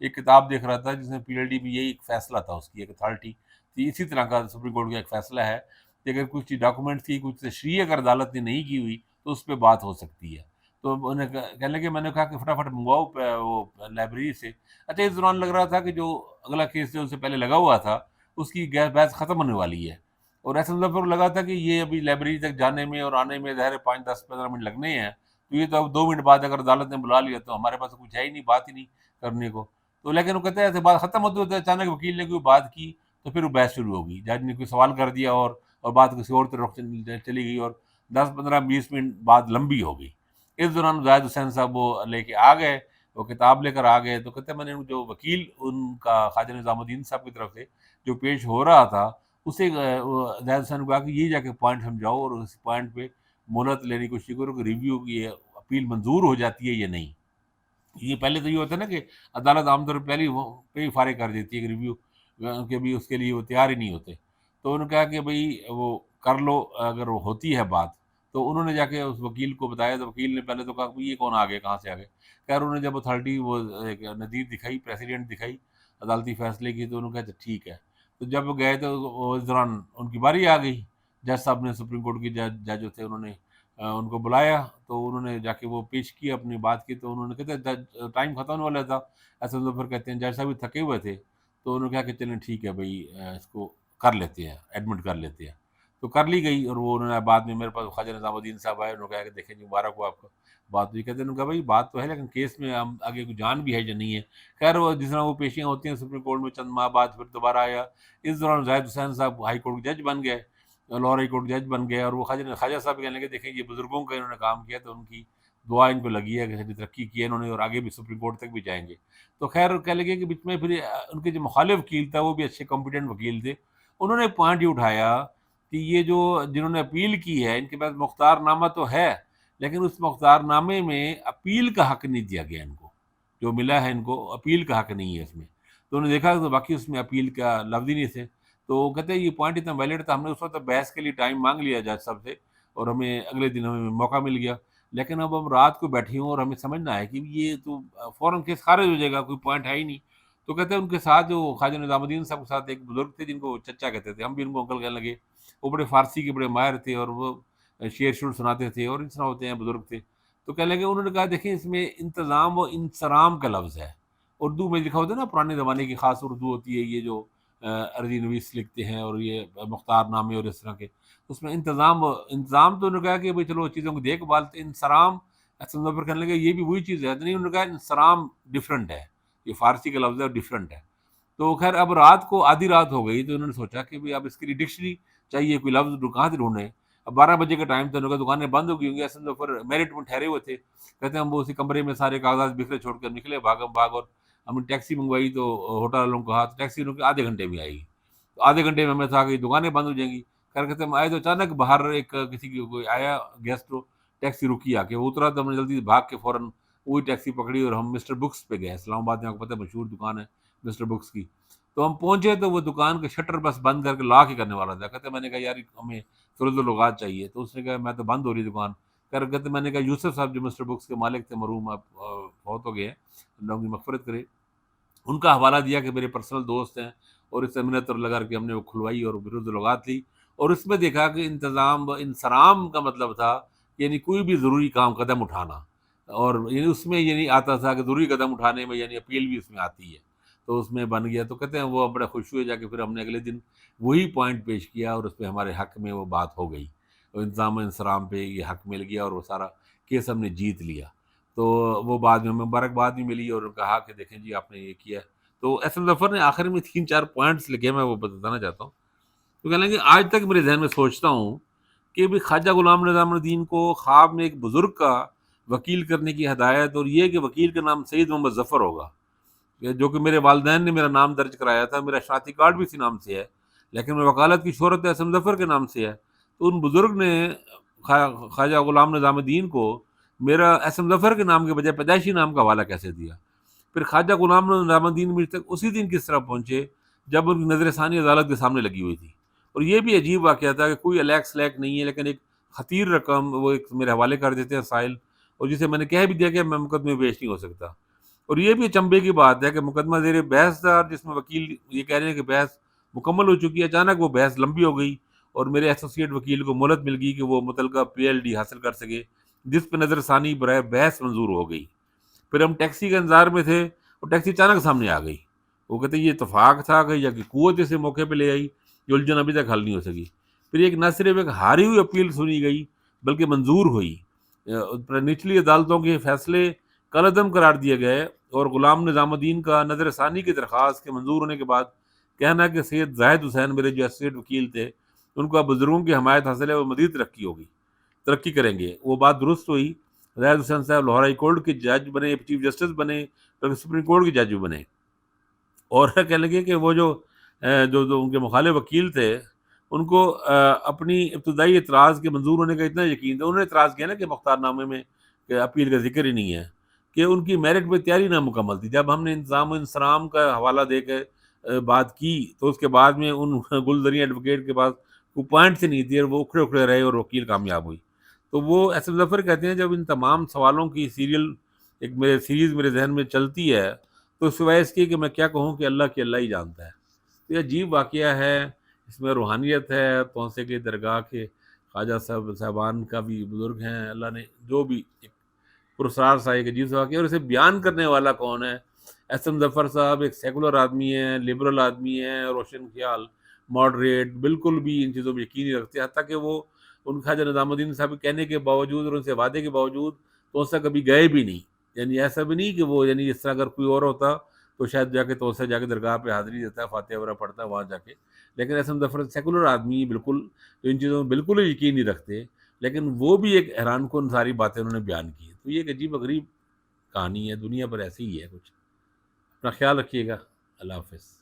ایک کتاب دیکھ رہا تھا جس میں PLD بھی یہی ایک فیصلہ تھا، اس کی ایک اتھارٹی تھی، اسی طرح کا سپریم کورٹ کا ایک فیصلہ ہے کہ اگر کچھ ڈاکومنٹس کی کچھ تشریح اگر عدالت نے نہیں کی ہوئی تو اس پہ بات ہو سکتی ہے۔ تو انہیں کہنے لگے، میں نے کہا کہ فٹافٹ منگواؤ وہ لائبریری سے۔ اچھا، اس دوران لگ رہا تھا کہ جو اگلا کیس جو اس سے پہلے لگا ہوا تھا اس کی بحث ختم ہونے والی ہے، اور ایسا مظفر کو لگا تھا کہ یہ ابھی لائبریری تک جانے میں اور آنے میں ظاہر 5 10 15 منٹ لگنے ہیں، تو یہ تو اب 2 منٹ بعد اگر عدالت نے بلا لیا تو ہمارے پاس کچھ ہے ہی نہیں، بات ہی نہیں کرنے کو۔ تو لیکن وہ کہتے ہیں ایسے بات ختم ہوتے ہوتے اچانک وکیل نے کوئی بات کی تو پھر وہ بحث شروع ہوگی، جج نے کوئی سوال کر دیا اور بات کسی اور طرف چلی گئی، اور 10 15 20 منٹ بعد لمبی ہو گئی۔ اس دوران زاہد حسین صاحب وہ لے کے آ گئے، وہ کتاب لے کر آ گئے، تو کہتے ہیں میں نے جو وکیل ان کا خواجہ نظام الدین صاحب کی طرف سے جو پیش ہو رہا تھا اسے زاہد حسین کو کہا کہ یہ جا کے پوائنٹ سمجھاؤ اور اس پوائنٹ پہ مہلت لینے کی کوشش کرو کہ ریویو کی اپیل منظور ہو جاتی ہے یا نہیں۔ یہ پہلے تو یہ ہوتا ہے نا کہ عدالت عام طور پہ پہلے پہ ہی فارغ کر دیتی ہے کہ ریویو کے بھی اس کے لیے وہ تیار ہی نہیں ہوتے۔ تو انہوں نے کہا کہ بھئی وہ کر لو اگر وہ ہوتی ہے بات۔ تو انہوں نے جا کے اس وکیل کو بتایا، تو وکیل نے پہلے تو کہا کہ یہ کون آ گئے، کہاں سے آ گئے؟ خیر انہوں نے جب اتھارٹی وہ ایک ندیر دکھائی، پریسیڈنٹ دکھائی عدالتی فیصلے کی، تو انہوں نے کہا اچھا ٹھیک ہے۔ تو جب وہ گئے تو اس دوران ان کی باری آ گئی، جج صاحب نے سپریم کورٹ کے جج جو تھے انہوں نے ان کو بلایا، تو انہوں نے جا کے وہ پیش کی اپنی بات کی۔ تو انہوں نے کہتے ٹائم ختم ہونے والا تھا، ایسا مظفر کہتے ہیں جج صاحب بھی تھکے ہوئے تھے، تو انہوں نے کہا کہ چلیں ٹھیک ہے بھائی، اس کو کر لیتے ہیں، ایڈمٹ کر لیتے ہیں۔ تو کر لی گئی، اور وہ انہوں نے بعد میں میرے پاس خواجہ نظام الدین صاحب آئے، انہوں نے کہا کہ دیکھیں جی مبارک ہو آپ کو، بات ہوئی۔ کہتے ہیں انہوں نے کہا بھائی بات تو ہے لیکن کیس میں ہم آگے کوئی جان بھی ہے یا نہیں ہے۔ خیر وہ جس طرح وہ پیشیاں ہوتی ہیں سپریم کورٹ میں، چند ماہ بعد پھر دوبارہ آیا۔ اس دوران زاہد حسین صاحب ہائی کورٹ کے جج بن گئے، لاہور ہائی کورٹ جج بن گئے، اور وہ خواجہ صاحب کہنے لگے دیکھیں یہ بزرگوں کا انہوں نے کام کیا تو ان کی دعا ان کو لگی ہے کہ ترقی کی ہے انہوں نے، اور آگے بھی سپریم کورٹ تک بھی جائیں گے۔ تو خیر کہہ لگے کہ بیچ میں پھر ان کے جو مخالف وکیل تھا وہ بھی اچھے کمپیٹنٹ وکیل تھے، انہوں نے پوائنٹ یہ اٹھایا کہ یہ جو جنہوں نے اپیل کی ہے ان کے پاس مختار نامہ تو ہے، لیکن اس مختار نامے میں اپیل کا حق نہیں دیا گیا، ان کو جو ملا ہے ان کو اپیل کا حق نہیں ہے اس میں۔ تو انہوں نے دیکھا تو باقی اس میں اپیل کا لفظ ہی نہیں تھے۔ تو وہ کہتے ہیں یہ پوائنٹ اتنا ویلڈ تھا، ہم نے اس وقت بحث کے لیے ٹائم مانگ لیا جج صاحب سے، اور ہمیں اگلے دن ہمیں موقع مل گیا، لیکن اب ہم رات کو بیٹھے ہوں اور ہمیں سمجھنا ہے کہ یہ تو فوراً کیس خارج ہو جائے گا، کوئی پوائنٹ ہے ہی نہیں۔ تو کہتے ہیں ان کے ساتھ جو خواجہ نظام الدین صاحب کے ساتھ ایک بزرگ تھے جن کو چچا کہتے تھے، ہم بھی ان کو انکل کہنے لگے، وہ بڑے فارسی کے بڑے ماہر تھے اور وہ شعر شعر سناتے تھے اور اس طرح ہوتے ہیں بزرگ تھے۔ تو کہنے لگے، انہوں نے کہا دیکھیں اس میں انتظام و انصرام کا لفظ ہے، اردو میں لکھا ہوتا ہے نا، پرانے زمانے کی خاص اردو ہوتی ہے یہ جو عرضی نویس لکھتے ہیں اور یہ مختار نامے اور اس طرح کے، اس میں انتظام انتظام تو انہوں نے کہا کہ بھائی چلو چیزوں کو دیکھ بھالتے، انصرام اصل میں کہنے لگے یہ بھی وہی چیز ہے، نہیں انہوں نے کہا انصرام ڈفرینٹ ہے، یہ فارسی کا لفظ ہے ڈفرینٹ ہے۔ تو خیر اب رات کو آدھی رات ہو گئی، تو انہوں نے سوچا کہ بھائی اب اس کے لیے ڈکشنری چاہیے، کوئی لفظ کہاں سے ڈھونڈیں۔ اب 12 بجے کا ٹائم تھا، انہوں نے کہا دکانیں بند ہو گئی ہوں گی، اصل میں پھر میرٹ میں ٹھہرے ہوئے تھے۔ کہتے ہیں ہم وہ اسی کمرے میں سارے کاغذات بکھرے چھوڑ کر نکلے بھاگم بھاگ، اور ہم نے ٹیکسی منگوائی تو ہوٹل والوں کو کہا تو ٹیکسی انہوں نے آدھے گھنٹے میں آئے گی، تو آدھے گھنٹے میں ہمیں تھا کہ دکانیں بند ہو جائیں گی۔ خیر کہتے ہیں ہم آئے تو اچانک باہر ایک کسی کی کوئی آیا گیسٹ، ٹیکسی رکی آ کے، وہ اترا تو ہم نے جلدی سے بھاگ کے فوراً وہی ٹیکسی پکڑی اور ہم مسٹر بکس پہ گئے، اسلام آباد میں آپ کو پتہ ہے مشہور دکان ہے مسٹر بکس کی۔ تو ہم پہنچے تو وہ دکان کا شٹر بس بند کر کے لاک ہی کرنے والا تھا۔ کہتے میں نے کہا یار ہمیں فروز لغات چاہیے، تو اس نے کہا میں تو بند ہو رہی دکان۔ کہتے میں نے کہا یوسف صاحب جو مسٹر بکس کے مالک تھے مرحوم، اب فوت ہو گئے ہیں، اللہ ان کی مغفرت کرے، ان کا حوالہ دیا کہ میرے پرسنل دوست ہیں، اور اس سے منت اور لگا کے ہم نے وہ کھلوائی اور فروز لغات لی، اور اس میں دیکھا کہ انتظام و انصرام کا مطلب تھا یعنی کوئی بھی ضروری کام قدم اٹھانا، اور یعنی اس میں یہ نہیں آتا تھا کہ ضروری قدم اٹھانے میں یعنی اپیل بھی اس میں آتی ہے، تو اس میں بن گیا۔ تو کہتے ہیں وہ بڑا خوش ہوئے، جا کے پھر ہم نے اگلے دن وہی پوائنٹ پیش کیا اور اس پہ ہمارے حق میں وہ بات ہو گئی، اور انتظام و انصرام پہ یہ حق مل گیا اور وہ سارا کیس ہم نے جیت لیا۔ تو وہ بعد میں مبارکباد بھی ملی اور کہا کہ دیکھیں جی آپ نے یہ کیا۔ تو ایس ایم ظفر نے آخر میں 3 4 پوائنٹس لکھے، میں وہ بتانا چاہتا ہوں۔ تو کہنے لگے آج تک میرے ذہن میں سوچتا ہوں کہ بھی خواجہ غلام نظام الدین کو خواب میں ایک بزرگ کا وکیل کرنے کی ہدایت، اور یہ کہ وکیل کا نام سید محمد ظفر ہوگا، جو کہ میرے والدین نے میرا نام درج کرایا تھا، میرا شناختی کارڈ بھی اسی نام سے ہے، لیکن میری وکالت کی شہرت اسم ظفر کے نام سے ہے۔ تو ان بزرگ نے خواجہ غلام نظام الدین کو میرا اسم ظفر کے نام کے بجائے پیدائشی نام کا حوالہ کیسے دیا؟ پھر خواجہ غلام نظام الدین مجھ تک اسی دن کس طرح پہنچے جب ان کی نظر ثانی عدالت کے سامنے لگی ہوئی تھی؟ اور یہ بھی عجیب واقعہ تھا کہ کوئی الیک سلیک نہیں ہے، لیکن ایک خطیر رقم وہ ایک میرے حوالے کر دیتے ہیں سائل، اور جسے میں نے کہہ بھی دیا کہ میں مقدمے پیش نہیں ہو سکتا۔ اور یہ بھی اچنبے کی بات ہے کہ مقدمہ زیر بحث تھا، جس میں وکیل یہ کہہ رہے ہیں کہ بحث مکمل ہو چکی ہے، اچانک وہ بحث لمبی ہو گئی اور میرے ایسوسیٹ وکیل کو مہلت مل گئی کہ وہ متعلقہ PhD حاصل کر سکے، جس پہ نظر ثانی برائے بحث منظور ہو گئی۔ پھر ہم ٹیکسی کے انتظار میں تھے اور ٹیکسی اچانک سامنے آ گئی۔ وہ کہتے ہیں یہ اتفاق تھا کہ یا کہ قوت اسے موقع پہ لے آئی، یہ الجھن ابھی تک حل نہیں ہو سکی۔ پھر ایک نہ صرف ایک ہاری ہوئی اپیل سنی گئی بلکہ منظور ہوئی، نچلی عدالتوں کے فیصلے کالعدم قرار دیے گئے، اور غلام نظام الدین کا نظر ثانی کی درخواست کے منظور ہونے کے بعد کہنا کہ سید زاہد حسین میرے جو ایسوسیٹ وکیل تھے ان کو اب بزرگوں کی حمایت حاصل ہے، وہ مزید ترقی کریں گے، وہ بات درست ہوئی۔ زاہد حسین صاحب لاہور ہائی کورٹ کے جج بنے، چیف جسٹس بنے، پھر سپریم کورٹ کے جج بھی بنے، اور کہنے لگے کہ وہ جو ان کے مخالف وکیل تھے ان کو اپنی ابتدائی اعتراض کے منظور ہونے کا اتنا یقین تھا، انہوں نے اعتراض کیا نا کہ مختار نامے میں کہ اپیل کا ذکر ہی نہیں ہے، کہ ان کی میرٹ پہ تیاری نامکمل تھی۔ جب ہم نے انتظام و انصرام کا حوالہ دے کے بات کی تو اس کے بعد میں ان گلدری ایڈوکیٹ کے پاس کوئی پوائنٹ سے نہیں تھی، اور وہ اکھڑے اکھڑے رہے اور وکیل کامیاب ہوئی۔ تو وہ ایس ایم ظفر کہتے ہیں جب ان تمام سوالوں کی ایک سیریز میرے ذہن میں چلتی ہے تو سوائے اس کی کہ میں کیا کہوں کہ اللہ ہی جانتا ہے۔ تو یہ عجیب واقعہ ہے، اس میں روحانیت ہے، توسے کے درگاہ کے خواجہ صاحبان کا بھی بزرگ ہیں، اللہ نے جو بھی ایک پرسرار سا ایک عجیب سا واقعہ، اور اسے بیان کرنے والا کون ہے؟ ایس ایم ظفر صاحب ایک سیکولر آدمی ہیں، لبرل آدمی ہیں، روشن خیال، ماڈریٹ، بالکل بھی ان چیزوں میں یقین نہیں رکھتے، حتیٰ کہ وہ ان خواجہ نظام الدین صاحب کے کہنے کے باوجود اور ان سے وعدے کے باوجود توسہ کبھی گئے بھی نہیں، یعنی ایسا بھی نہیں کہ وہ اس طرح اگر کوئی اور ہوتا تو شاید جا کے توسہ جا کے درگاہ پہ حاضری دیتا ہے، فاتحہ وغیرہ پڑھتا ہے وہاں جا کے، لیکن ایس ایم ظفر سیکولر آدمی بالکل، جو ان چیزوں میں بالکل ہی یقین نہیں رکھتے، لیکن وہ بھی ایک حیران کن ساری باتیں انہوں نے بیان کی ہیں۔ تو یہ ایک عجیب و غریب کہانی ہے، دنیا پر ایسی ہی ہے کچھ۔ اپنا خیال رکھیے گا، اللہ حافظ۔